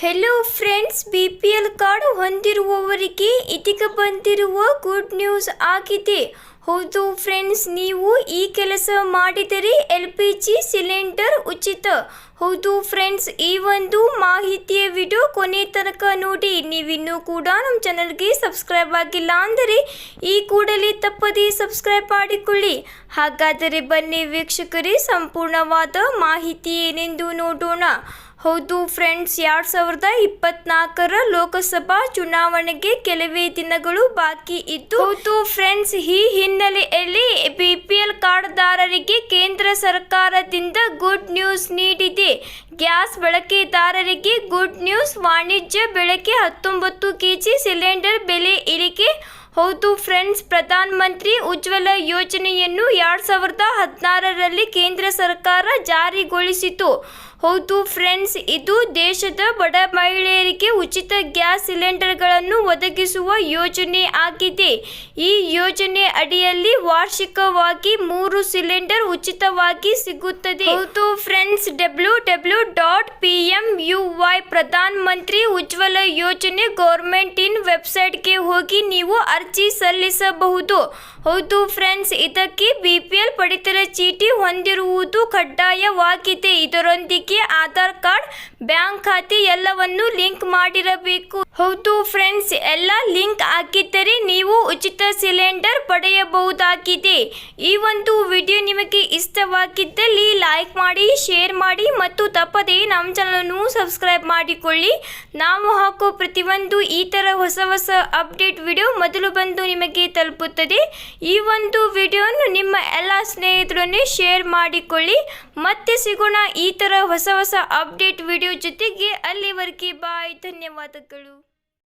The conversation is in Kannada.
ಹೆಲೋ ಫ್ರೆಂಡ್ಸ್, BPL ಕಾರ್ಡ್ ಹೊಂದಿರುವವರಿಗೆ ಇದೀಗ ಬಂದಿರುವ ಗುಡ್ ನ್ಯೂಸ್ ಆಗಿದೆ. ಹೌದು ಫ್ರೆಂಡ್ಸ್, ನೀವು ಈ ಕೆಲಸ ಮಾಡಿದರೆ LPG ಸಿಲಿಂಡರ್ ಉಚಿತ. ಹೌದು ಫ್ರೆಂಡ್ಸ್, ಈ ಒಂದು ಮಾಹಿತಿಯ ವಿಡಿಯೋ ಕೊನೆ ತನಕ ನೋಡಿ. ನೀವಿನ್ನೂ ಕೂಡ ನಮ್ಮ ಚಾನಲ್ಗೆ ಸಬ್ಸ್ಕ್ರೈಬ್ ಆಗಿಲ್ಲ ಅಂದರೆ ಈ ಕೂಡಲೇ ತಪ್ಪದೇ ಸಬ್ಸ್ಕ್ರೈಬ್ ಮಾಡಿಕೊಳ್ಳಿ. ಹಾಗಾದರೆ ಬನ್ನಿ ವೀಕ್ಷಕರೇ, ಸಂಪೂರ್ಣವಾದ ಮಾಹಿತಿ ಏನೆಂದು ನೋಡೋಣ. ಹೌದು ಫ್ರೆಂಡ್ಸ್, 2024 ಲೋಕಸಭಾ ಚುನಾವಣೆಗೆ ಕೆಲವೇ ದಿನಗಳು ಬಾಕಿ ಇದ್ದು, ಹೌದು ಫ್ರೆಂಡ್ಸ್, ಈ ಹಿನ್ನೆಲೆಯಲ್ಲಿ BPL ಕಾರ್ಡ್ದಾರರಿಗೆ ಕೇಂದ್ರ ಸರ್ಕಾರದಿಂದ ಗುಡ್ ನ್ಯೂಸ್ ನೀಡಿದೆ. ಗ್ಯಾಸ್ ಬಳಕೆದಾರರಿಗೆ ಗುಡ್ ನ್ಯೂಸ್. ವಾಣಿಜ್ಯ ಬಳಕೆ 19 kg ಸಿಲಿಂಡರ್ ಬೆಲೆ ಇಳಿಕೆ. ಹೌದು ಫ್ರೆಂಡ್ಸ್, ಪ್ರಧಾನ ಮಂತ್ರಿ ಉಜ್ವಲ ಯೋಜನೆಯನ್ನು 2016ರಲ್ಲಿ ಕೇಂದ್ರ ಸರ್ಕಾರ ಜಾರಿಗೊಳಿಸಿತು. ಹೌದು ಫ್ರೆಂಡ್ಸ್, ಇದು ದೇಶದ ಬಡ ಮಹಿಳೆಯರಿಗೆ ಉಚಿತ ಗ್ಯಾಸ್ ಸಿಲಿಂಡರ್ಗಳನ್ನು ಒದಗಿಸುವ ಯೋಜನೆ ಆಗಿದೆ. ಈ ಯೋಜನೆ ಅಡಿಯಲ್ಲಿ ವಾರ್ಷಿಕವಾಗಿ 3 ಸಿಲಿಂಡರ್ ಉಚಿತವಾಗಿ ಸಿಗುತ್ತದೆ. ಹೌದು ಫ್ರೆಂಡ್ಸ್, www.pmuy ಪ್ರಧಾನ ಮಂತ್ರಿ ಉಜ್ವಲ ಯೋಜನೆ ಗೌರ್ಮೆಂಟ್ ಇನ್ ವೆಬ್ಸೈಟ್ಗೆ ಹೋಗಿ ನೀವು ಅರ್ಜಿ ಸಲ್ಲಿಸಬಹುದು. ಹೌದು ಫ್ರೆಂಡ್ಸ್, ಇದಕ್ಕೆ BPL ಪಡಿತರ ಚೀಟಿ ಹೊಂದಿರುವುದು ಕಡ್ಡಾಯವಾಗಿದೆ. ಇದರೊಂದಿಗೆ ಆಧಾರ್ ಕಾರ್ಡ್, ಬ್ಯಾಂಕ್ ಖಾತೆ ಎಲ್ಲವನ್ನು ಲಿಂಕ್ ಮಾಡಿರಬೇಕು. ಹೌದು ಫ್ರೆಂಡ್ಸ್, ಎಲ್ಲ ಲಿಂಕ್ ಆಗಿದ್ದರೆ ನೀವು ಉಚಿತ ಸಿಲಿಂಡರ್ ಪಡೆಯಬಹುದಾಗಿದೆ. ಈ ಒಂದು ವಿಡಿಯೋ ನಿಮಗೆ ಇಷ್ಟವಾಗಿದ್ದಲ್ಲಿ ಲೈಕ್ ಮಾಡಿ, ಶೇರ್ ಮಾಡಿ ಮತ್ತು ತಪ್ಪದೇ ನಮ್ಮ ಚಾನಲನ್ನು ಸಬ್ಸ್ಕ್ರೈಬ್ ಮಾಡಿಕೊಳ್ಳಿ. ನಾವು ಹಾಕೋ ಪ್ರತಿಯೊಂದು ಈ ಥರ ಹೊಸ ಅಪ್ಡೇಟ್ ವಿಡಿಯೋ ಮೊದಲು ಬಂದು ನಿಮಗೆ ತಲುಪುತ್ತದೆ. ಈ ಒಂದು ವಿಡಿಯೋವನ್ನು ನಿಮ್ಮ ಎಲ್ಲ ಸ್ನೇಹಿತರನ್ನೇ ಶೇರ್ ಮಾಡಿಕೊಳ್ಳಿ. ಮತ್ತೆ ಸಿಗೋಣ ಈ ಥರ ಹೊಸ ಅಪ್ಡೇಟ್ ವಿಡಿಯೋ ಜೊತೆಗೆ. ಅಲ್ಲಿವರೆಗೆ ಬಾಯ್, ಧನ್ಯವಾದಗಳು.